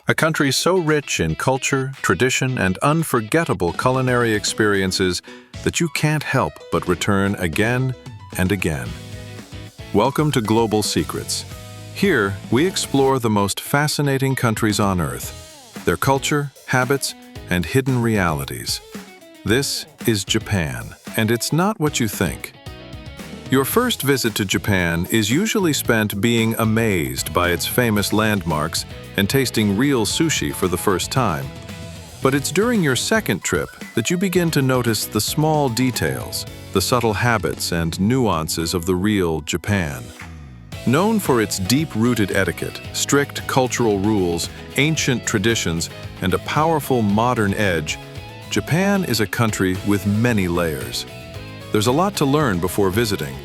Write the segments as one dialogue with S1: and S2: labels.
S1: A country so rich in culture, tradition, and unforgettable culinary experiences that you can't help but return again and again. Welcome to Global Secrets. Here, we explore the most fascinating countries on Earth, their culture, habits, and hidden realities. This is Japan, and it's not what you think. Your first visit to Japan is usually spent being amazed by its famous landmarks and tasting real sushi for the first time. But it's during your second trip that you begin to notice the small details, the subtle habits and nuances of the real Japan. Known for its deep-rooted etiquette, strict cultural rules, ancient traditions, and a powerful modern edge, Japan is a country with many layers. There's a lot to learn before visiting.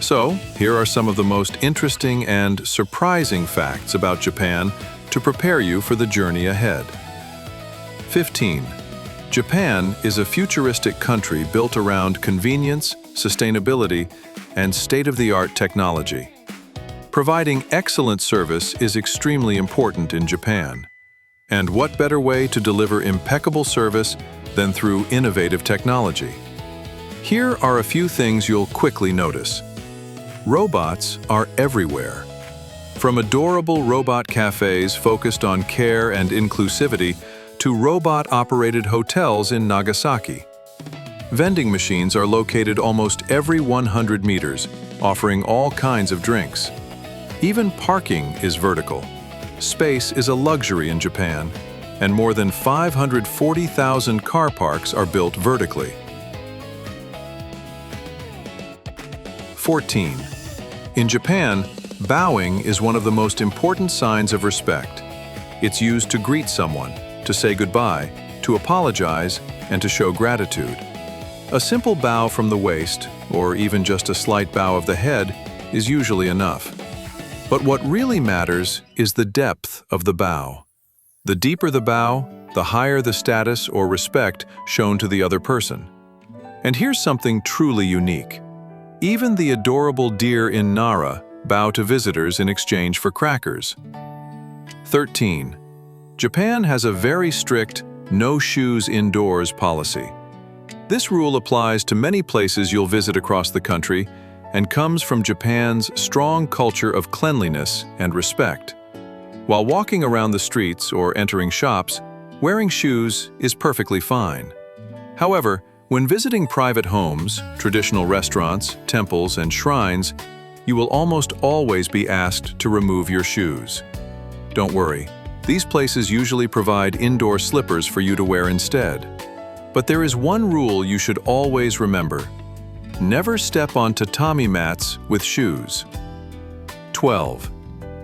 S1: So, here are some of the most interesting and surprising facts about Japan to prepare you for the journey ahead. 15. Japan is a futuristic country built around convenience, sustainability, and state-of-the-art technology. Providing excellent service is extremely important in Japan. And what better way to deliver impeccable service than through innovative technology? Here are a few things you'll quickly notice. Robots are everywhere. From adorable robot cafes focused on care and inclusivity to robot-operated hotels in Nagasaki. Vending machines are located almost every 100 meters, offering all kinds of drinks. Even parking is vertical. Space is a luxury in Japan, and more than 540,000 car parks are built vertically. 14. In Japan, bowing is one of the most important signs of respect. It's used to greet someone, to say goodbye, to apologize, and to show gratitude. A simple bow from the waist, or even just a slight bow of the head, is usually enough. But what really matters is the depth of the bow. The deeper the bow, the higher the status or respect shown to the other person. And here's something truly unique. Even the adorable deer in Nara bow to visitors in exchange for crackers. 13. Japan has a very strict no shoes indoors policy. This rule applies to many places you'll visit across the country and comes from Japan's strong culture of cleanliness and respect. While walking around the streets or entering shops, wearing shoes is perfectly fine. However, when visiting private homes, traditional restaurants, temples, and shrines, you will almost always be asked to remove your shoes. Don't worry, these places usually provide indoor slippers for you to wear instead. But there is one rule you should always remember. Never step on tatami mats with shoes. 12.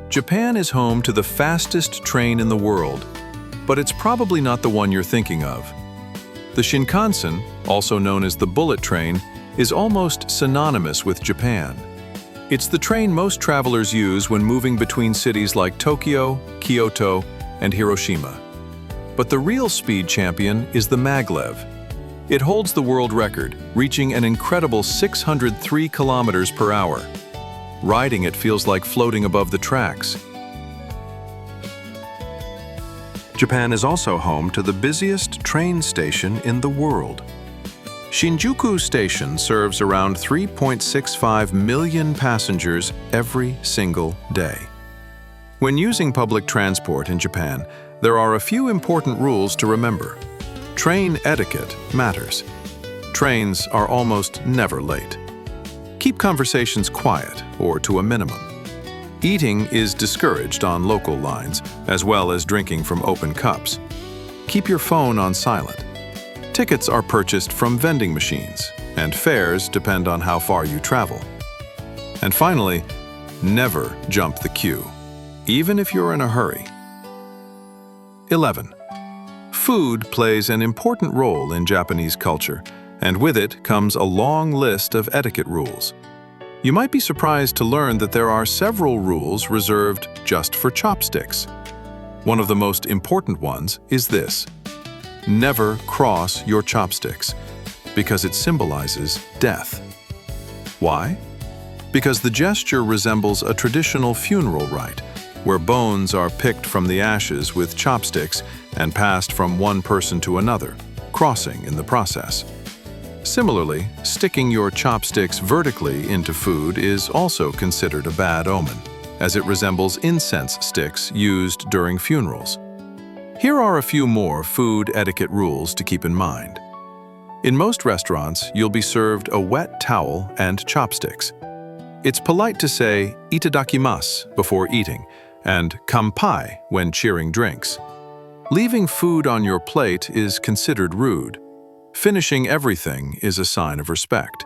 S1: Japan is home to the fastest train in the world, but it's probably not the one you're thinking of. The Shinkansen, also known as the bullet train, is almost synonymous with Japan. It's the train most travelers use when moving between cities like Tokyo, Kyoto, and Hiroshima. But the real speed champion is the maglev. It holds the world record, reaching an incredible 603 kilometers per hour. Riding it feels like floating above the tracks. Japan is also home to the busiest train station in the world. Shinjuku Station serves around 3.65 million passengers every single day. When using public transport in Japan, there are a few important rules to remember. Train etiquette matters. Trains are almost never late. Keep conversations quiet or to a minimum. Eating is discouraged on local lines, as well as drinking from open cups. Keep your phone on silent. Tickets are purchased from vending machines, and fares depend on how far you travel. And finally, never jump the queue, even if you're in a hurry. 11. Food plays an important role in Japanese culture, and with it comes a long list of etiquette rules. You might be surprised to learn that there are several rules reserved just for chopsticks. One of the most important ones is this: never cross your chopsticks, because it symbolizes death. Why? Because the gesture resembles a traditional funeral rite, where bones are picked from the ashes with chopsticks and passed from one person to another, crossing in the process. Similarly, sticking your chopsticks vertically into food is also considered a bad omen, as it resembles incense sticks used during funerals. Here are a few more food etiquette rules to keep in mind. In most restaurants, you'll be served a wet towel and chopsticks. It's polite to say "itadakimasu" before eating and "kanpai" when cheering drinks. Leaving food on your plate is considered rude. Finishing everything is a sign of respect.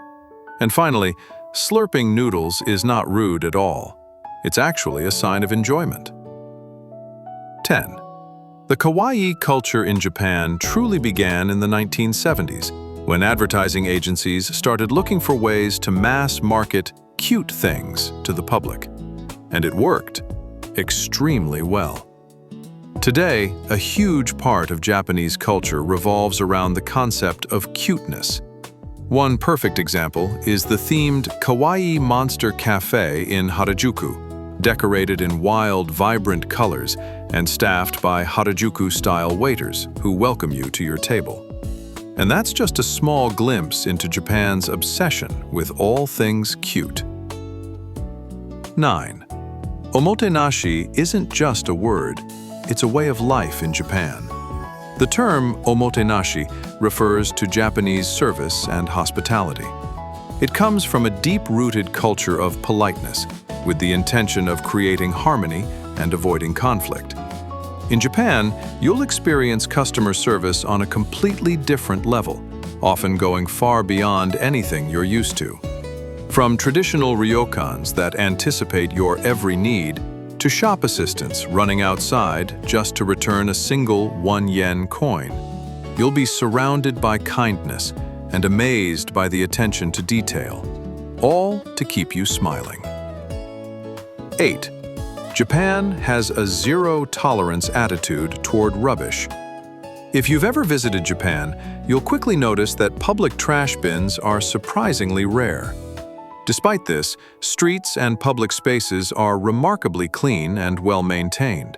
S1: And finally, slurping noodles is not rude at all. It's actually a sign of enjoyment. 10. The kawaii culture in Japan truly began in the 1970s, when advertising agencies started looking for ways to mass market cute things to the public. And it worked extremely well. Today, a huge part of Japanese culture revolves around the concept of cuteness. One perfect example is the themed Kawaii Monster Cafe in Harajuku, decorated in wild, vibrant colors and staffed by Harajuku-style waiters who welcome you to your table. And that's just a small glimpse into Japan's obsession with all things cute. 9. Omotenashi isn't just a word, it's a way of life in Japan. The term omotenashi refers to Japanese service and hospitality. It comes from a deep-rooted culture of politeness, with the intention of creating harmony and avoiding conflict. In Japan, you'll experience customer service on a completely different level, often going far beyond anything you're used to. From traditional ryokans that anticipate your every need, to shop assistants running outside just to return a single 1-yen coin, you'll be surrounded by kindness and amazed by the attention to detail, all to keep you smiling. 8. Japan has a zero-tolerance attitude toward rubbish. If you've ever visited Japan, you'll quickly notice that public trash bins are surprisingly rare. Despite this, streets and public spaces are remarkably clean and well-maintained.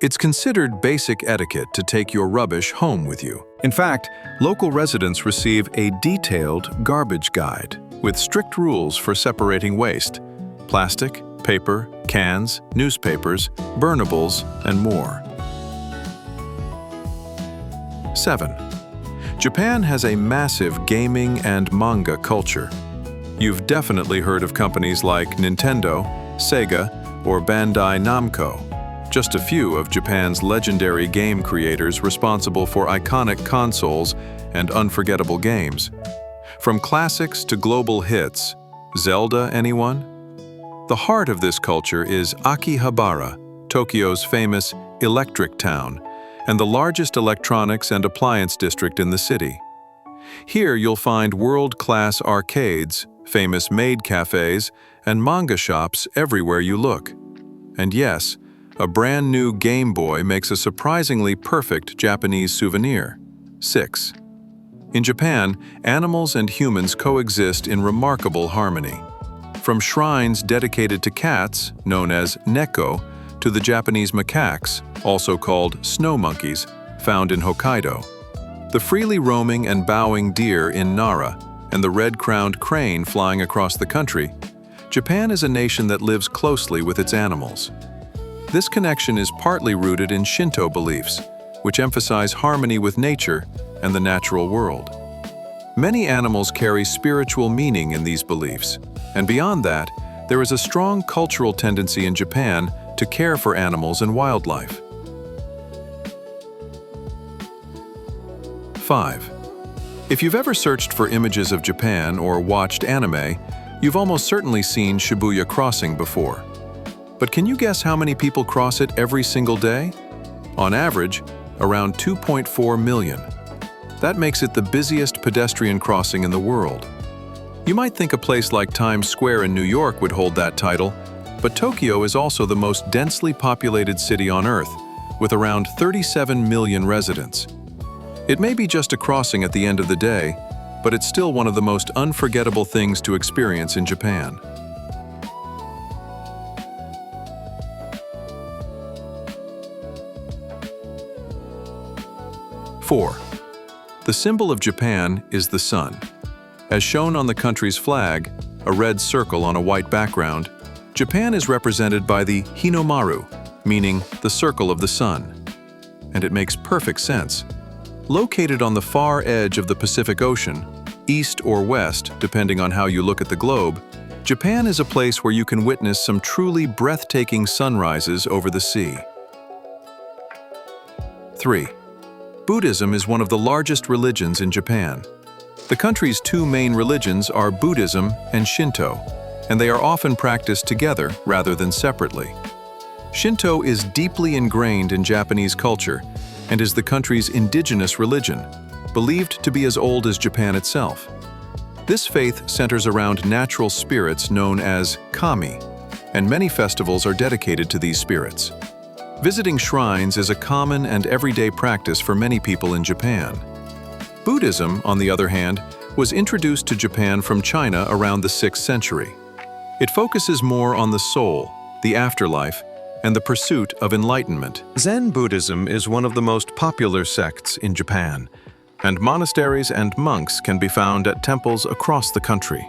S1: It's considered basic etiquette to take your rubbish home with you. In fact, local residents receive a detailed garbage guide with strict rules for separating waste: plastic, paper, cans, newspapers, burnables, and more. 7. Japan has a massive gaming and manga culture. You've definitely heard of companies like Nintendo, Sega, or Bandai Namco, just a few of Japan's legendary game creators responsible for iconic consoles and unforgettable games. From classics to global hits, Zelda, anyone? The heart of this culture is Akihabara, Tokyo's famous electric town, and the largest electronics and appliance district in the city. Here you'll find world-class arcades, famous maid cafes, and manga shops everywhere you look. And yes, a brand new Game Boy makes a surprisingly perfect Japanese souvenir. 6. In Japan, animals and humans coexist in remarkable harmony. From shrines dedicated to cats, known as neko, to the Japanese macaques, also called snow monkeys, found in Hokkaido. The freely roaming and bowing deer in Nara, and the red-crowned crane flying across the country, Japan is a nation that lives closely with its animals. This connection is partly rooted in Shinto beliefs, which emphasize harmony with nature and the natural world. Many animals carry spiritual meaning in these beliefs, and beyond that, there is a strong cultural tendency in Japan to care for animals and wildlife. 5. If you've ever searched for images of Japan or watched anime, you've almost certainly seen Shibuya Crossing before. But can you guess how many people cross it every single day? On average, around 2.4 million. That makes it the busiest pedestrian crossing in the world. You might think a place like Times Square in New York would hold that title, but Tokyo is also the most densely populated city on Earth, with around 37 million residents. It may be just a crossing at the end of the day, but it's still one of the most unforgettable things to experience in Japan. 4. The symbol of Japan is the sun. As shown on the country's flag, a red circle on a white background, Japan is represented by the Hinomaru, meaning the circle of the sun. And it makes perfect sense. Located on the far edge of the Pacific Ocean, east or west, depending on how you look at the globe, Japan is a place where you can witness some truly breathtaking sunrises over the sea. 3. Buddhism is one of the largest religions in Japan. The country's two main religions are Buddhism and Shinto, and they are often practiced together rather than separately. Shinto is deeply ingrained in Japanese culture and is the country's indigenous religion, believed to be as old as Japan itself. This faith centers around natural spirits known as kami, and many festivals are dedicated to these spirits. Visiting shrines is a common and everyday practice for many people in Japan. Buddhism, on the other hand, was introduced to Japan from China around the 6th century. It focuses more on the soul, the afterlife, and the pursuit of enlightenment. Zen Buddhism is one of the most popular sects in Japan, and monasteries and monks can be found at temples across the country.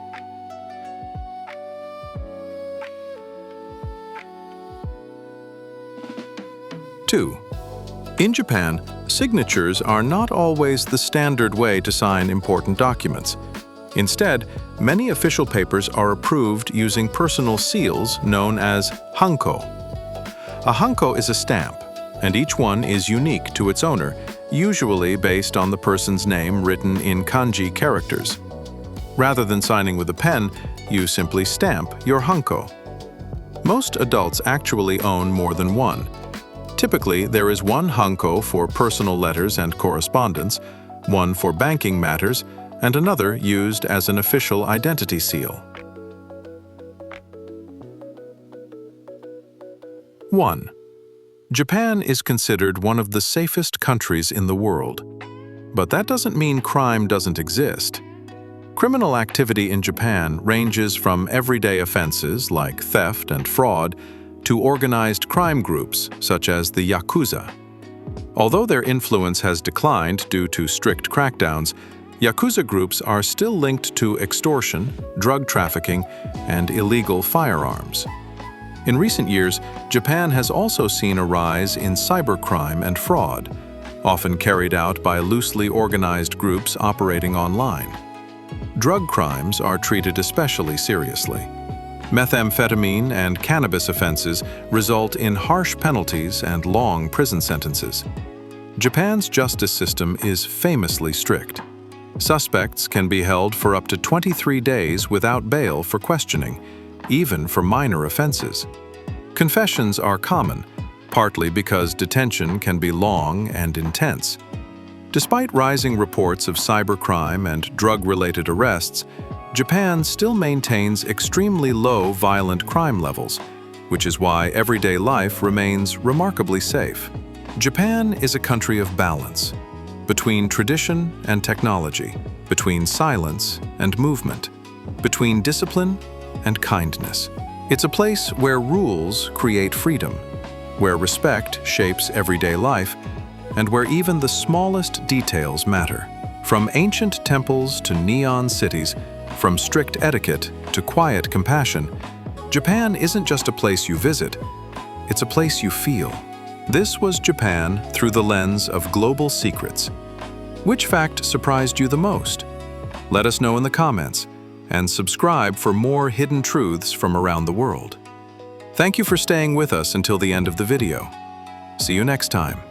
S1: 2. In Japan, signatures are not always the standard way to sign important documents. Instead, many official papers are approved using personal seals known as hanko. A hanko is a stamp, and each one is unique to its owner, usually based on the person's name written in kanji characters. Rather than signing with a pen, you simply stamp your hanko. Most adults actually own more than one. Typically, there is one hanko for personal letters and correspondence, one for banking matters, and another used as an official identity seal. 1. Japan is considered one of the safest countries in the world. But that doesn't mean crime doesn't exist. Criminal activity in Japan ranges from everyday offenses like theft and fraud to organized crime groups such as the Yakuza. Although their influence has declined due to strict crackdowns, Yakuza groups are still linked to extortion, drug trafficking, and illegal firearms. In recent years, Japan has also seen a rise in cybercrime and fraud, often carried out by loosely organized groups operating online. Drug crimes are treated especially seriously. Methamphetamine and cannabis offenses result in harsh penalties and long prison sentences. Japan's justice system is famously strict. Suspects can be held for up to 23 days without bail for questioning, even for minor offenses. Confessions are common, partly because detention can be long and intense. Despite rising reports of cybercrime and drug-related arrests, Japan still maintains extremely low violent crime levels, which is why everyday life remains remarkably safe. Japan is a country of balance, between tradition and technology, between silence and movement, between discipline and kindness. It's a place where rules create freedom, where respect shapes everyday life, and where even the smallest details matter. From ancient temples to neon cities, from strict etiquette to quiet compassion, Japan isn't just a place you visit, it's a place you feel. This was Japan through the lens of global secrets. Which fact surprised you the most? Let us know in the comments, and subscribe for more hidden truths from around the world. Thank you for staying with us until the end of the video. See you next time.